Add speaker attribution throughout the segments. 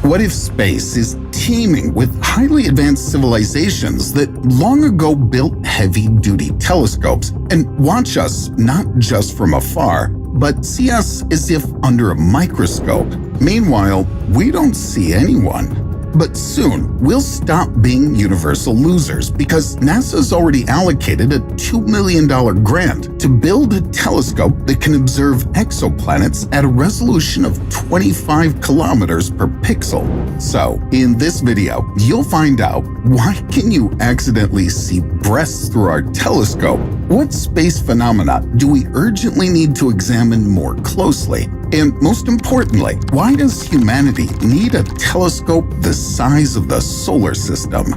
Speaker 1: What if space is teeming with highly advanced civilizations that long ago built heavy-duty telescopes and watch us not just from afar, but see us as if under a microscope? Meanwhile, we don't see anyone. But soon, we'll stop being universal losers because NASA's already allocated a $2 million grant to build a telescope that can observe exoplanets at a resolution of 25 kilometers per pixel. So, in this video, you'll find out why can you accidentally see breasts through our telescope? What space phenomena do we urgently need to examine more closely? And most importantly, why does humanity need a telescope the size of the solar system?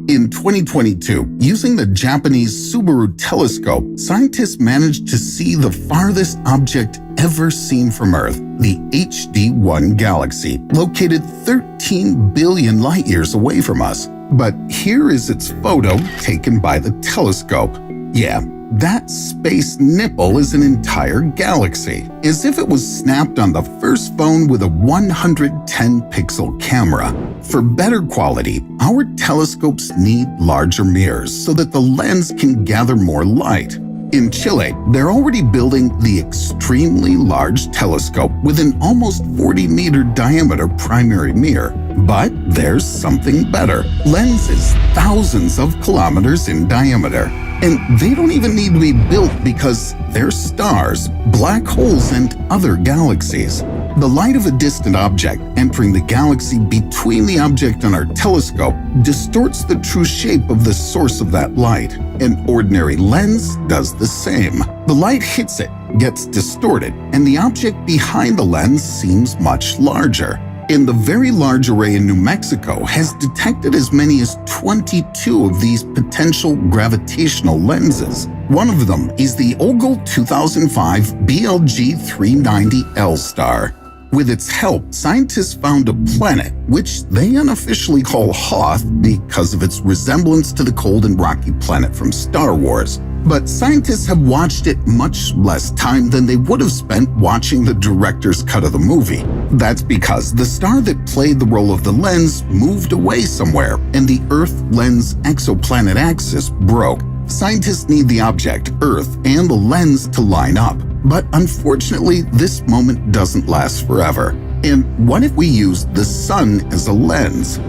Speaker 1: In 2022, using the Japanese Subaru telescope, scientists managed to see the farthest object ever seen from Earth, the HD1 galaxy, located 13 billion light-years away from us. But here is its photo taken by the telescope. Yeah, that space nipple is an entire galaxy, as if it was snapped on the first phone with a 110-pixel camera. For better quality, our telescopes need larger mirrors so that the lens can gather more light. In Chile, they're already building the extremely large telescope with an almost 40-meter diameter primary mirror. But there's something better. Lenses thousands of kilometers in diameter. And they don't even need to be built because they're stars, black holes, and other galaxies. The light of a distant object entering the galaxy between the object and our telescope distorts the true shape of the source of that light. An ordinary lens does the same. The light hits it, gets distorted, and the object behind the lens seems much larger. And the Very Large Array in New Mexico has detected as many as 22 of these potential gravitational lenses. One of them is the Ogle 2005 BLG 390 L star. With its help, scientists found a planet, which they unofficially call Hoth because of its resemblance to the cold and rocky planet from Star Wars. But scientists have watched it much less time than they would have spent watching the director's cut of the movie. That's because the star that played the role of the lens moved away somewhere, and the Earth-lens exoplanet axis broke. Scientists need the object, Earth, and the lens to line up. But unfortunately, this moment doesn't last forever. And what if we use the sun as a lens?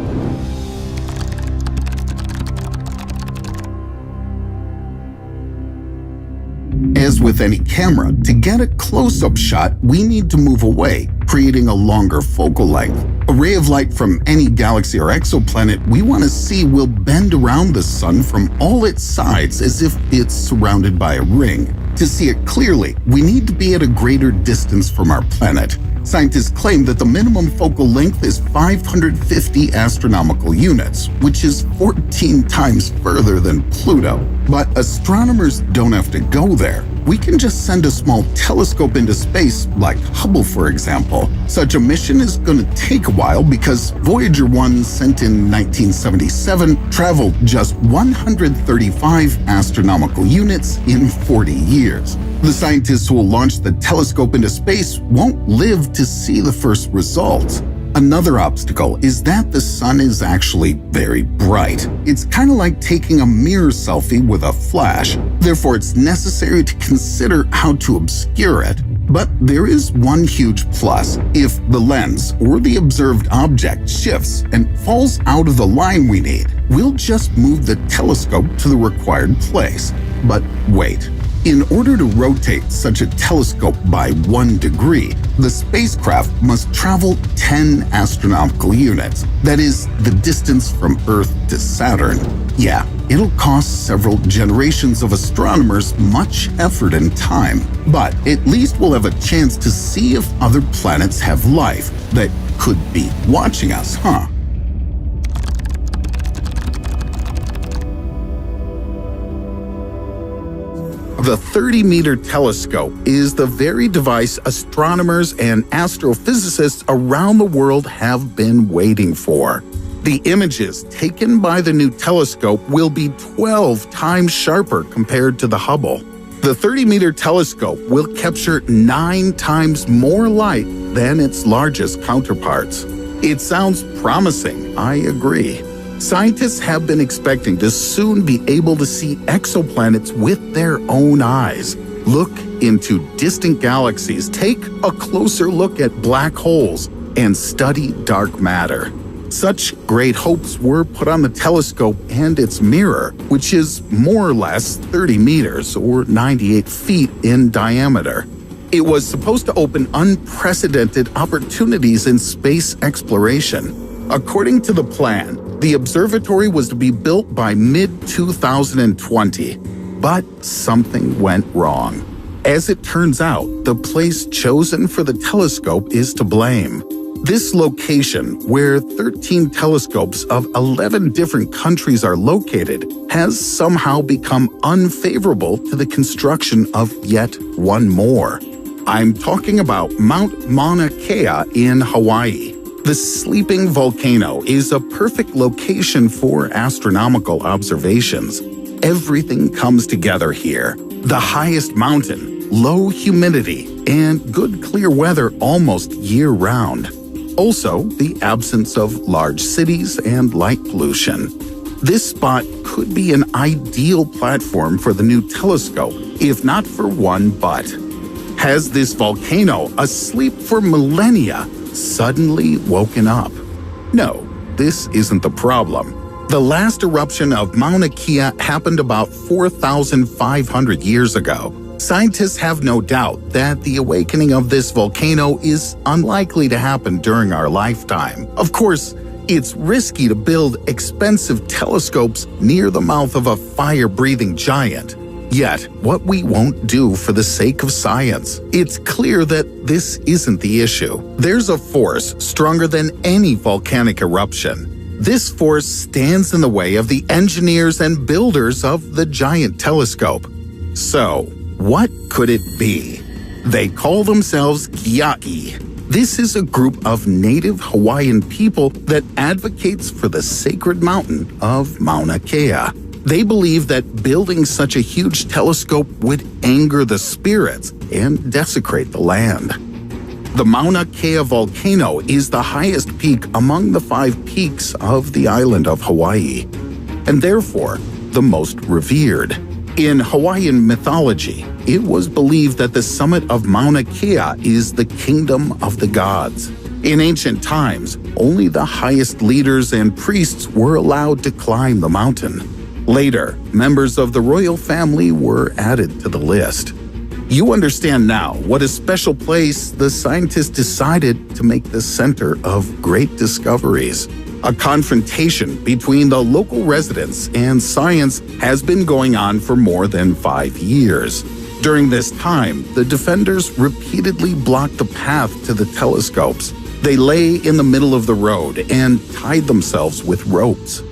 Speaker 1: As with any camera, to get a close-up shot, we need to move away, creating a longer focal length. A ray of light from any galaxy or exoplanet we want to see will bend around the sun from all its sides as if it's surrounded by a ring. To see it clearly, we need to be at a greater distance from our planet. Scientists claim that the minimum focal length is 550 astronomical units, which is 14 times further than Pluto. But astronomers don't have to go there. We can just send a small telescope into space, like Hubble for example. Such a mission is going to take a while because Voyager 1, sent in 1977, traveled just 135 astronomical units in 40 years. The scientists who will launch the telescope into space won't live to see the first results. Another obstacle is that the sun is actually very bright. It's kind of like taking a mirror selfie with a flash. Therefore, it's necessary to consider how to obscure it. But there is one huge plus. If the lens or the observed object shifts and falls out of the line we need, we'll just move the telescope to the required place. But wait. In order to rotate such a telescope by 1 degree, the spacecraft must travel 10 astronomical units. That is the distance from Earth to Saturn. Yeah, it'll cost several generations of astronomers much effort and time. But at least we'll have a chance to see if other planets have life that could be watching us, huh? The 30-meter telescope is the very device astronomers and astrophysicists around the world have been waiting for. The images taken by the new telescope will be 12 times sharper compared to the Hubble. The 30-meter telescope will capture 9 times more light than its largest counterparts. It sounds promising, I agree. Scientists have been expecting to soon be able to see exoplanets with their own eyes, look into distant galaxies, take a closer look at black holes, and study dark matter. Such great hopes were put on the telescope and its mirror, which is more or less 30 meters or 98 feet in diameter. It was supposed to open unprecedented opportunities in space exploration. According to the plan, the observatory was to be built by mid-2020, but something went wrong. As it turns out, the place chosen for the telescope is to blame. This location, where 13 telescopes of 11 different countries are located, has somehow become unfavorable to the construction of yet one more. I'm talking about Mount Mauna Kea in Hawaii. The sleeping volcano is a perfect location for astronomical observations. Everything comes together here. The highest mountain, low humidity, and good clear weather almost year-round. Also, the absence of large cities and light pollution. This spot could be an ideal platform for the new telescope, if not for one but. Has this volcano, asleep for millennia, suddenly woken up? No, this isn't the problem. The last eruption of Mauna Kea happened about 4,500 years ago. Scientists have no doubt that the awakening of this volcano is unlikely to happen during our lifetime. Of course, it's risky to build expensive telescopes near the mouth of a fire-breathing giant. Yet, what we won't do for the sake of science, it's clear that this isn't the issue. There's a force stronger than any volcanic eruption. This force stands in the way of the engineers and builders of the giant telescope. So, what could it be? They call themselves Kia'i. This is a group of native Hawaiian people that advocates for the sacred mountain of Mauna Kea. They believe that building such a huge telescope would anger the spirits and desecrate the land. The Mauna Kea volcano is the highest peak among the 5 peaks of the island of Hawaii, and therefore the most revered. In Hawaiian mythology, it was believed that the summit of Mauna Kea is the kingdom of the gods. In ancient times, only the highest leaders and priests were allowed to climb the mountain. Later, members of the royal family were added to the list. You understand now what a special place the scientists decided to make the center of great discoveries. A confrontation between the local residents and science has been going on for more than 5 years. During this time, the defenders repeatedly blocked the path to the telescopes. They lay in the middle of the road and tied themselves with ropes.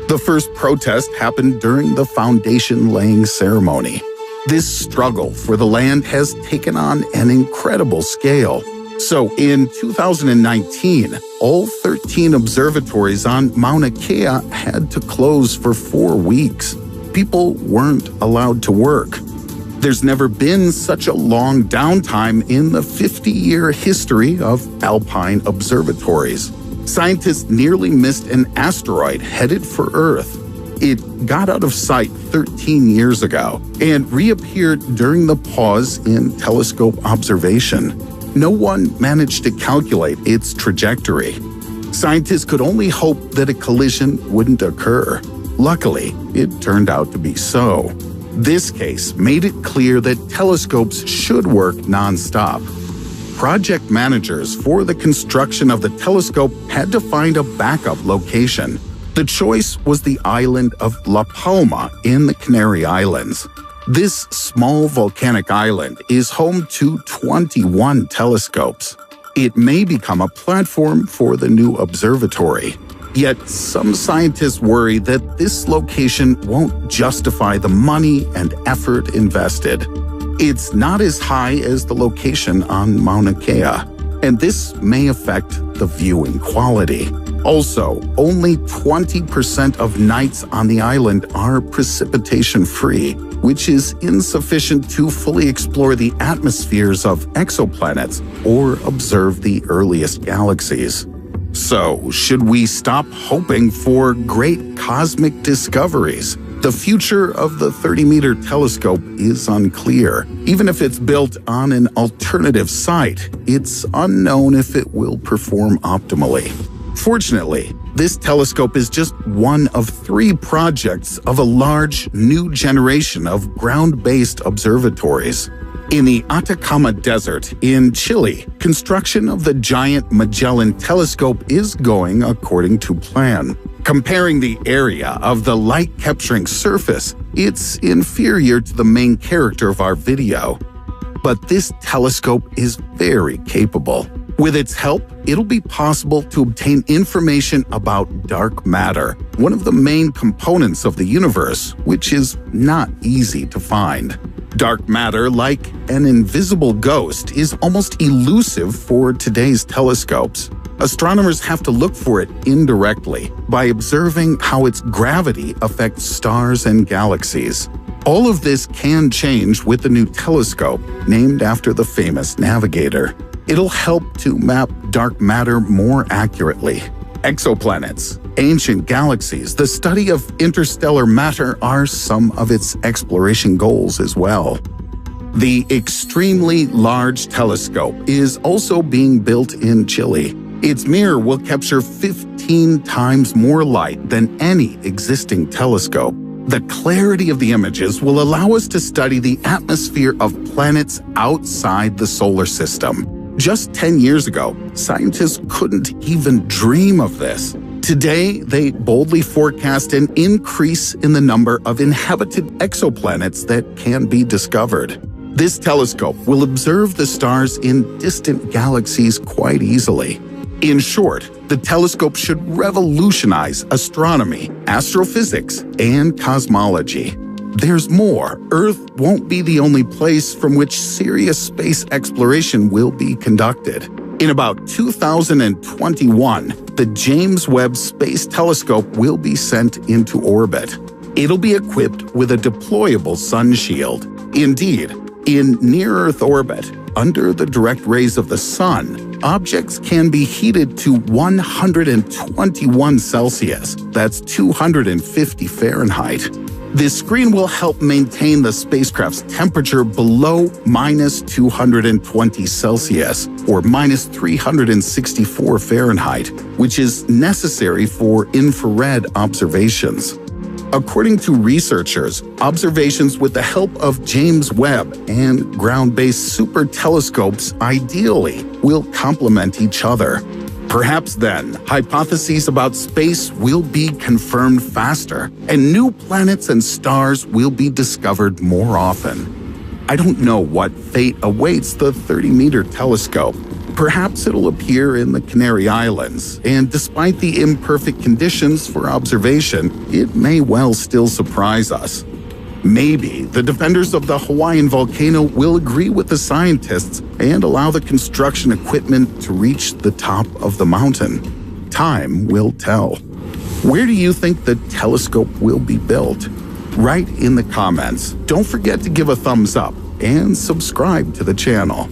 Speaker 1: The first protest happened during the foundation-laying ceremony. This struggle for the land has taken on an incredible scale. So in 2019, all 13 observatories on Mauna Kea had to close for 4 weeks. People weren't allowed to work. There's never been such a long downtime in the 50-year history of alpine observatories. Scientists nearly missed an asteroid headed for Earth. It got out of sight 13 years ago and reappeared during the pause in telescope observation. No one managed to calculate its trajectory. Scientists could only hope that a collision wouldn't occur. Luckily, it turned out to be so. This case made it clear that telescopes should work nonstop. Project managers for the construction of the telescope had to find a backup location. The choice was the island of La Palma in the Canary Islands. This small volcanic island is home to 21 telescopes. It may become a platform for the new observatory. Yet some scientists worry that this location won't justify the money and effort invested. It's not as high as the location on Mauna Kea, and this may affect the viewing quality. Also, only 20% of nights on the island are precipitation-free, which is insufficient to fully explore the atmospheres of exoplanets or observe the earliest galaxies. So, should we stop hoping for great cosmic discoveries? The future of the 30-meter telescope is unclear. Even if it's built on an alternative site, it's unknown if it will perform optimally. Fortunately, this telescope is just one of 3 projects of a large new generation of ground-based observatories. In the Atacama Desert in Chile, construction of the giant Magellan telescope is going according to plan. Comparing the area of the light-capturing surface, it's inferior to the main character of our video. But this telescope is very capable. With its help, it'll be possible to obtain information about dark matter, one of the main components of the universe, which is not easy to find. Dark matter, like an invisible ghost, is almost elusive for today's telescopes. Astronomers have to look for it indirectly by observing how its gravity affects stars and galaxies. All of this can change with the new telescope, named after the famous navigator. It'll help to map dark matter more accurately. Exoplanets, ancient galaxies, the study of interstellar matter are some of its exploration goals as well. The extremely large telescope is also being built in Chile. Its mirror will capture 15 times more light than any existing telescope. The clarity of the images will allow us to study the atmosphere of planets outside the solar system. Just 10 years ago, scientists couldn't even dream of this. Today, they boldly forecast an increase in the number of inhabited exoplanets that can be discovered. This telescope will observe the stars in distant galaxies quite easily. In short, the telescope should revolutionize astronomy, astrophysics, and cosmology. There's more. Earth won't be the only place from which serious space exploration will be conducted. In about 2021, the James Webb Space Telescope will be sent into orbit. It'll be equipped with a deployable sun shield. Indeed, in near-Earth orbit, under the direct rays of the sun, objects can be heated to 121 Celsius, that's 250 Fahrenheit. This screen will help maintain the spacecraft's temperature below -220 Celsius, or -364 Fahrenheit, which is necessary for infrared observations. According to researchers, observations with the help of James Webb and ground-based super telescopes ideally will complement each other. Perhaps then, hypotheses about space will be confirmed faster, and new planets and stars will be discovered more often. I don't know what fate awaits the 30-meter telescope. Perhaps it'll appear in the Canary Islands, and despite the imperfect conditions for observation, it may well still surprise us. Maybe the defenders of the Hawaiian volcano will agree with the scientists and allow the construction equipment to reach the top of the mountain. Time will tell. Where do you think the telescope will be built? Write in the comments. Don't forget to give a thumbs up and subscribe to the channel.